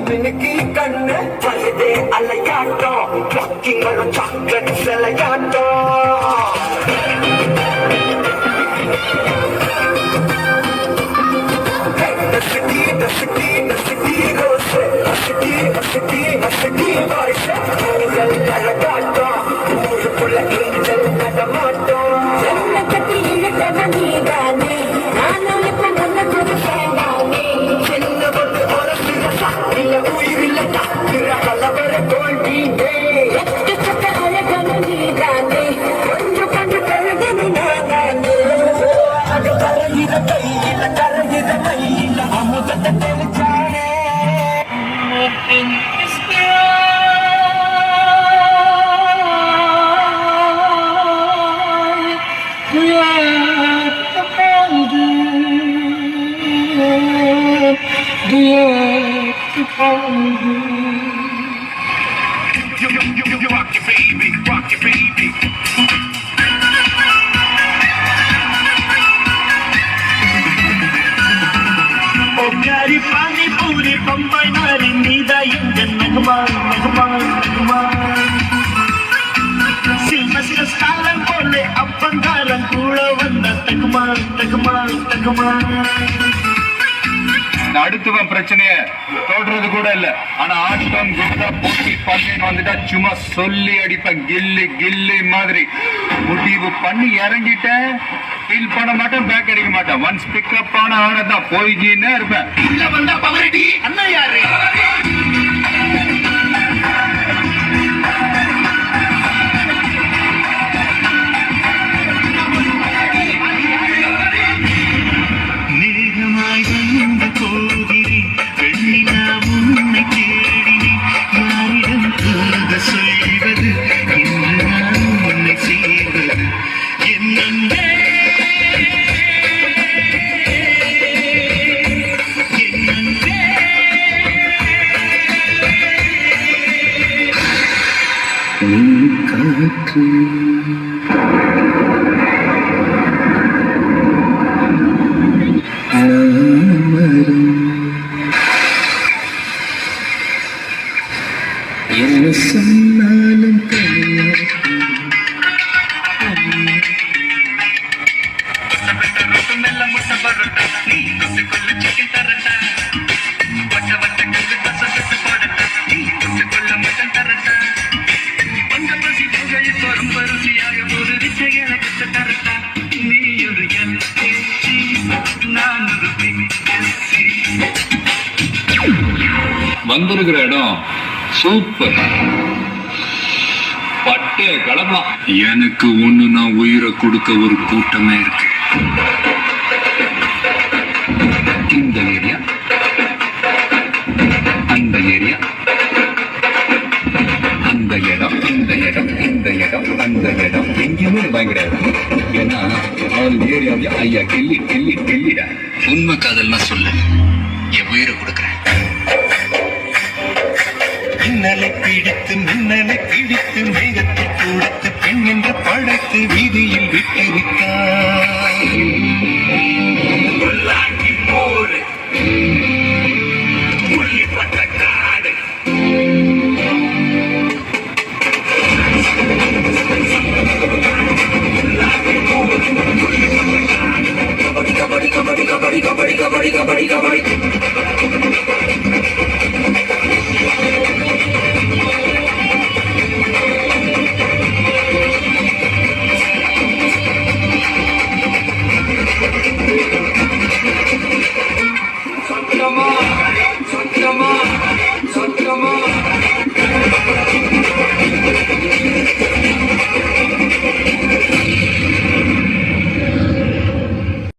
மினுக்கி கண்ணு பழுதே அலையாட்டம் பக்கிங்களும் சாக்லேட் சிலையாட்டம் அழகாட்டம் ஊருக்குள்ள ஏஞ்சல் நடமாட்டம் Rock your baby, rock your baby. Oh, प्यारी पानी पूरी बम्बई नारी नीदा इंजन नगमान नगमान नगमान सिल्मसिल स्टालन बोले अब बंगारन कूड़ा वंदा तगमान तगमान तगमान அடுத்தவன் பிரச்சனைய தோடுறது கூட இல்ல. ஆனா ஆட்டம் குட்டா போட்டி பந்தயம் வந்துட்டா சும்மா சொல்லி அடிப்பேன் கில்லி கில்லி மாதிரி. முடிவு பண்ணி இறங்கிட்டேன், ஃபீல் பண்ண மாட்டேன், பேக் அடிக்க மாட்டேன். ஒன்ஸ் பிக்கப் ஆன ஆனதான் போய்கின்னே இருப்பேன். உள்ள வந்தா பவரடி அண்ணா யாரு காற்று மரம் என்ன சொன்னாலும் வந்திருக்கிற இடம் சூப்பர், பட்டே கிளம்பலாம். எனக்கு ஒண்ணு நான் உயிரை கொடுக்க ஒரு கூட்டமே இருக்கு. இந்த ஏரியா, அந்த ஏரியா, அந்த இடம், இந்த இடம், இந்த இடம், அந்த இடம், எங்கேயுமே பயம் கிடையாது. ஏன்னா அவன் ஏரியாவையும் ஐயா கில்லி கில்லி கில்லிட. உண்மை காதல்னா சொல்லு, என் உயிரை கொடுக்குறேன். மின்னலை பிடித்து மேகத்தை கொடுத்து பெண் என்று படைத்து வீதியில் விட்டிருக்கார். கபடி கபடி கபடி கபடி கபடி கபடி கபடி